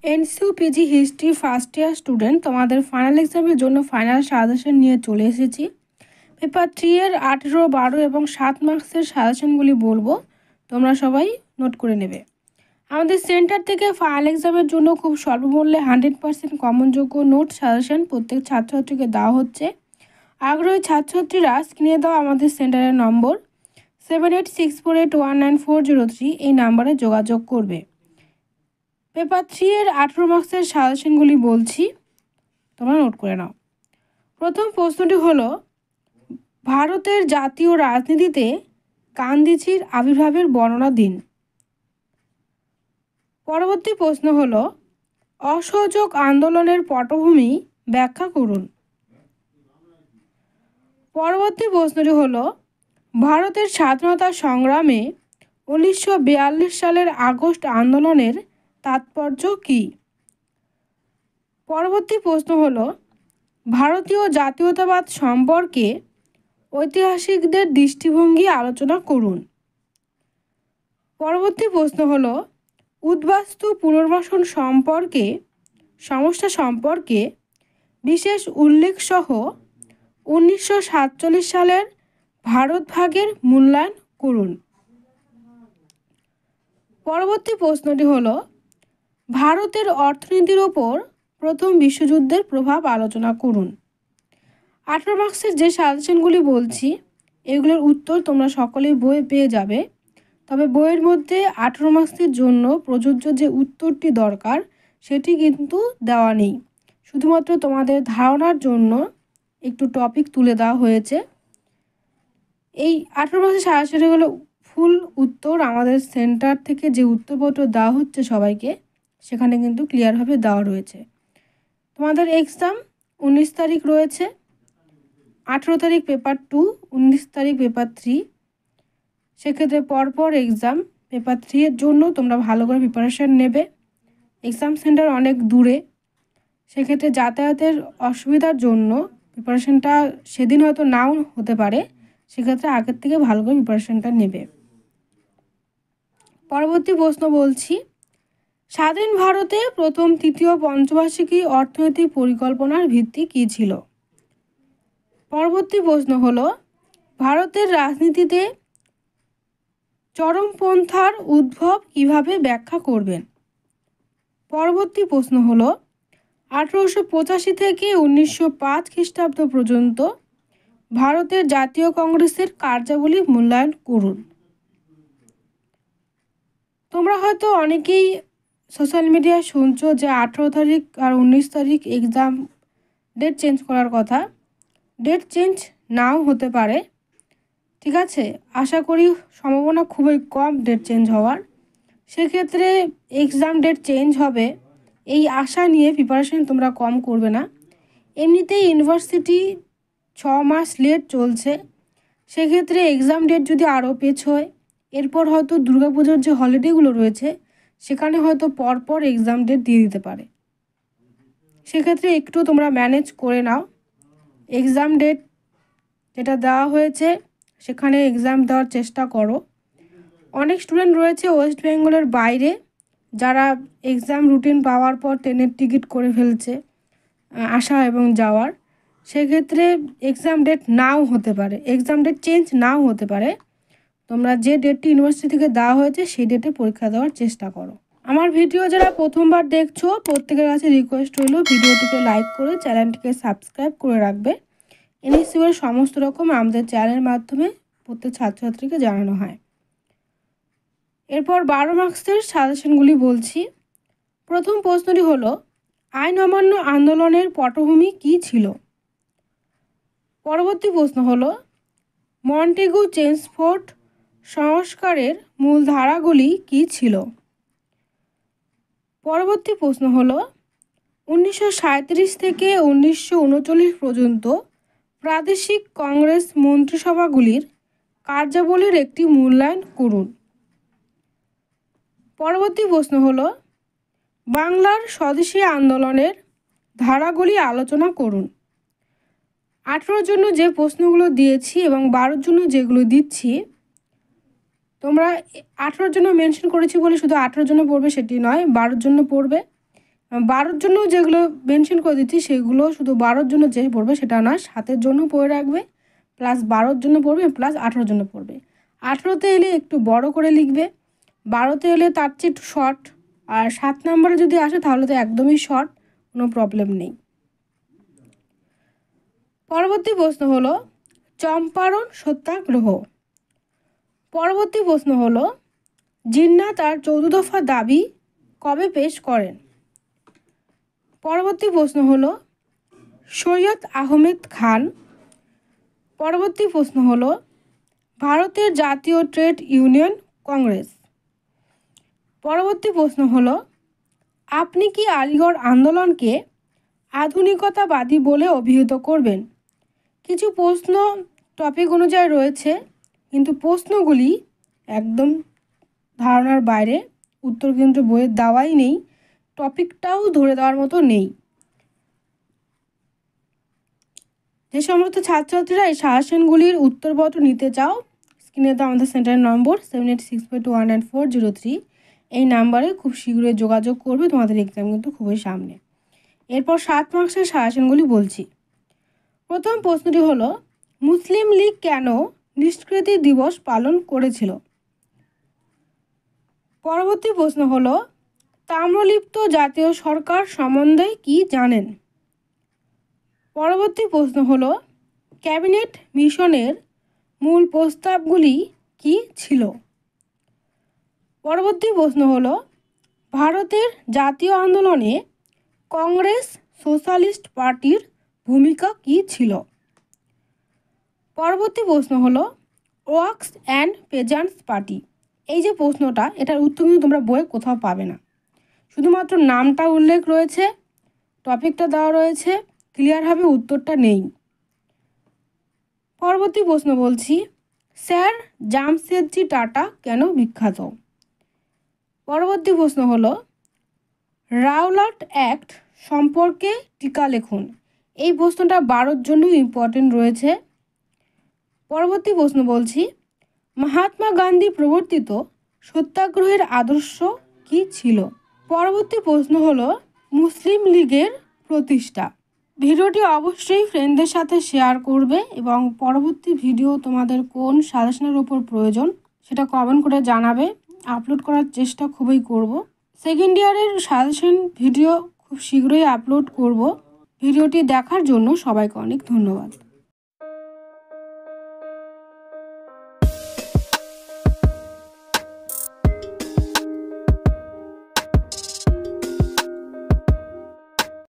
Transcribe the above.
NCU PG history first year student তোমাদের final এক্সামের জন্য ফাইনাল সাজেশন নিয়ে চলে এসেছি। পেপার 3 এর 18, 12 এবং 7 মার্কসের সাজেশনগুলি বলবো, তোমরা সবাই নোট করে নেবে। আমাদের সেন্টার থেকে ফাইনাল এক্সামের জন্য খুব স্বল্প মূল্যে 100% কমনযোগ্য নোট সাজেশন প্রত্যেক ছাত্রছাত্রীকে দেওয়া হচ্ছে। আগ্রহী ছাত্রছাত্রীরা স্ক্রিনে দেওয়া আমাদের সেন্টারের নম্বর 7864819403 এই নাম্বারে যোগাযোগ করবে। পেপার 3 এর 18 মার্কসের সাজেশনগুলি বলছি, তোমরা নোট করে নাও। প্রথম প্রশ্নটি হলো, ভারতের জাতীয় রাজনীতিতে গান্ধীজির আবির্ভাবের বর্ণনা দিন। পরবর্তী প্রশ্ন হলো, অসহযোগ আন্দোলনের পটভূমি ব্যাখ্যা করুন। পরবর্তী প্রশ্নটি হলো, ভারতের স্বাধীনতা সংগ্রামে 1942 সালের আগস্ট আন্দোলনের তাৎপর্য কী? পরবর্তী প্রশ্ন হলো, ভারতীয় জাতীয়তাবাদ সম্পর্কে ঐতিহাসিকদের দৃষ্টিভঙ্গি আলোচনা করুন। পরবর্তী প্রশ্ন হলো, উদ্বাস্তু পুনর্বাসন সম্পর্কে সমস্যা সম্পর্কে বিশেষ উল্লেখ সহ 1947 সালের ভারত ভাগের মূল্যায়ন করুন। পরবর্তী প্রশ্নটি হলো, ভারতের অর্থনীতির ওপর প্রথম বিশ্বযুদ্ধের প্রভাব আলোচনা করুন। 18 মার্কসের যে সাজেশনগুলি বলছি এগুলোর উত্তর তোমরা সকলেই বইয়ে পেয়ে যাবে, তবে বইয়ের মধ্যে 18 মার্কসের জন্য প্রযোজ্য যে উত্তরটি দরকার সেটি কিন্তু দেওয়া নেই, শুধুমাত্র তোমাদের ধারণার জন্য একটু টপিক তুলে দেওয়া হয়েছে। এই 18 মার্কসের সাজেশনগুলো ফুল উত্তর আমাদের সেন্টার থেকে যে উত্তরপত্র দেওয়া হচ্ছে সবাইকে, সেখানে কিন্তু ক্লিয়ারভাবে দেওয়া রয়েছে। তোমাদের এক্সাম 19 তারিখ রয়েছে, 18 তারিখ পেপার 2, 19 তারিখ পেপার 3। সেক্ষেত্রে পরপর এক্সাম। পেপার 3 এর জন্য তোমরা ভালো করে প্রিপারেশান নেবে। এক্সাম সেন্টার অনেক দূরে, সেক্ষেত্রে যাতায়াতের অসুবিধার জন্য প্রিপারেশানটা সেদিন হয়তো নাও হতে পারে, সেক্ষেত্রে আগের থেকে ভালো করে প্রিপারেশানটা নেবে। পরবর্তী প্রশ্ন বলছি, স্বাধীন ভারতে প্রথম তৃতীয় পঞ্চবার্ষিকী অর্থনৈতিক পরিকল্পনার ভিত্তি কী ছিল? পরবর্তী প্রশ্ন হলো, ভারতের রাজনীতিতে চরমপন্থার উদ্ভব কিভাবে ব্যাখ্যা করবেন? পরবর্তী প্রশ্ন হলো, 1885 থেকে 1905 খ্রিস্টাব্দ পর্যন্ত ভারতের জাতীয় কংগ্রেসের কার্যাবলী মূল্যায়ন করুন। তোমরা হয়তো অনেকেই সোশ্যাল মিডিয়ায় শুনছো যে 18 তারিখ আর 19 তারিখ এক্সাম ডেট চেঞ্জ করার কথা। ডেট চেঞ্জ নাও হতে পারে, ঠিক আছে? আশা করি সম্ভাবনা খুবই কম ডেট চেঞ্জ হওয়ার। সেক্ষেত্রে এক্সাম ডেট চেঞ্জ হবে এই আশা নিয়ে প্রিপারেশন তোমরা কম করবে না। এমনিতেই ইউনিভার্সিটি 6 মাস লেট চলছে, সেক্ষেত্রে এক্সাম ডেট যদি আরও পেছোয়, এরপর হয়তো দুর্গাপুজোর যে হলিডেগুলো রয়েছে সেখানে হয়তো পরপর এক্সাম ডেট দিয়ে দিতে পারে। সেক্ষেত্রে একটু তোমরা ম্যানেজ করে নাও। এক্সাম ডেট যেটা দেওয়া হয়েছে সেখানে এক্সাম দেওয়ার চেষ্টা করো। অনেক স্টুডেন্ট রয়েছে ওয়েস্ট বেঙ্গলের বাইরে, যারা এক্সাম রুটিন পাওয়ার পর ট্রেনের টিকিট করে ফেলছে আসা এবং যাওয়ার। সেক্ষেত্রে এক্সাম ডেট নাও হতে পারে, এক্সাম ডেট চেঞ্জ নাও হতে পারে। তোমরা যে ডেটটি ইউনিভার্সিটি থেকে দেওয়া হয়েছে সেই ডেটে পরীক্ষা দেওয়ার চেষ্টা করো। আমার ভিডিও যারা প্রথমবার দেখছো প্রত্যেকের কাছে রিকোয়েস্ট হলো ভিডিওটিকে লাইক করে চ্যানেলটিকে সাবস্ক্রাইব করে রাখবে। এনএসইউ এর সমস্ত রকম আমাদের চ্যানেলের মাধ্যমে প্রত্যেক ছাত্রছাত্রীকে জানানো হয়। এরপর 12 মার্কসের সাজেশনগুলি বলছি। প্রথম প্রশ্নটি হলো, আইন অমান্য আন্দোলনের পটভূমি কী ছিল? পরবর্তী প্রশ্ন হলো, মন্টেগু চেমসফোর্ড সংস্কারের মূল ধারাগুলি কী ছিল? পরবর্তী প্রশ্ন হলো, 1937 থেকে 1939 পর্যন্ত প্রাদেশিক কংগ্রেস মন্ত্রিসভাগুলির কার্যাবলীর একটি মূল্যায়ন করুন। পরবর্তী প্রশ্ন হলো, বাংলার স্বদেশী আন্দোলনের ধারাগুলি আলোচনা করুন। 18 জন্য যে প্রশ্নগুলো দিয়েছি এবং 12 জন্য যেগুলো দিচ্ছি, তোমরা 18 জন্য মেনশন করেছি বলে শুধু 18 জন্য পড়বে সেটি নয়, 12 জন্য পড়বে। 12র জন্য যেগুলো মেনশন করে দিচ্ছি সেগুলো শুধু 12র জন্য যে পড়বে সেটা না, 7-এর জন্য পড়ে রাখবে, প্লাস 12র জন্য পড়বে, প্লাস 18-র জন্য পড়বে। 18তে এলে একটু বড় করে লিখবে, 12তে এলে তার চেয়ে একটু শর্ট, আর 7 নম্বরে যদি আসে তাহলে তো একদমই শর্ট, কোনো প্রবলেম নেই। পরবর্তী প্রশ্ন হলো চম্পারণ সত্যাগ্রহ। পরবর্তী প্রশ্ন হলো জিন্নাহ তার 14 দফা দাবি কবে পেশ করেন? পরবর্তী প্রশ্ন হলো সৈয়দ আহমেদ খান। পরবর্তী প্রশ্ন হলো ভারতের জাতীয় ট্রেড ইউনিয়ন কংগ্রেস। পরবর্তী প্রশ্ন হলো আপনি কি আলিগড় আন্দোলনকে আধুনিকতাবাদী বলে অভিহিত করবেন? কিছু প্রশ্ন টপিক অনুযায়ী রয়েছে, কিন্তু প্রশ্নগুলি একদম ধারণার বাইরে, উত্তর কিন্তু বইয়ের দেওয়াই নেই, টপিকটাও ধরে দেওয়ার মতো নেই। যে সমস্ত ছাত্রছাত্রীরা এই সাজেশনগুলির উত্তরপত্র নিতে চাও, স্ক্রিনে তো আমাদের সেন্টারের নম্বর 7865219403, এই নাম্বারে খুব শীঘ্রই যোগাযোগ করবে, তোমাদের এক্সাম কিন্তু খুবই সামনে। এরপর 7 মার্কসের সাজেশনগুলি বলছি। প্রথম প্রশ্নটি হলো মুসলিম লীগ কেন নিষ্কৃতি দিবস পালন করেছিল? পরবর্তী প্রশ্ন হলো তাম্রলিপ্ত জাতীয় সরকার সম্বন্ধে কি জানেন? পরবর্তী প্রশ্ন হলো ক্যাবিনেট মিশনের মূল প্রস্তাবগুলি কি ছিল? পরবর্তী প্রশ্ন হলো ভারতের জাতীয় আন্দোলনে কংগ্রেস সোশ্যালিস্ট পার্টির ভূমিকা কি ছিল? পরবর্তী প্রশ্ন হলো ওয়ার্কস অ্যান্ড পেজেন্টস পার্টি। এই যে প্রশ্নটা, এটার উত্তর কিন্তু তোমরা বইয়ে কোথাও পাবে না, শুধুমাত্র নামটা উল্লেখ রয়েছে, টপিকটা দেওয়া রয়েছে, ক্লিয়ারভাবে উত্তরটা নেই। পরবর্তী প্রশ্ন বলছি স্যার জামশেদজি টাটা কেন বিখ্যাত? পরবর্তী প্রশ্ন হলো রাওলাট অ্যাক্ট সম্পর্কে টিকা লিখুন। এই প্রশ্নটা 12র জন্য ইম্পর্টেন্ট রয়েছে। পরবর্তী প্রশ্ন বলছি মহাত্মা গান্ধী প্রবর্তিত সত্যাগ্রহের আদর্শ কি ছিল? পরবর্তী প্রশ্ন হলো মুসলিম লীগের প্রতিষ্ঠা। ভিডিওটি অবশ্যই ফ্রেন্ডদের সাথে শেয়ার করবে এবং পরবর্তী ভিডিও তোমাদের কোন সাজেশনের উপর প্রয়োজন সেটা কমেন্ট করে জানাবে, আপলোড করার চেষ্টা খুবই করব। সেকেন্ড ইয়ারের সাজেশন ভিডিও খুব শীঘ্রই আপলোড করব। ভিডিওটি দেখার জন্য সবাইকে অনেক ধন্যবাদ।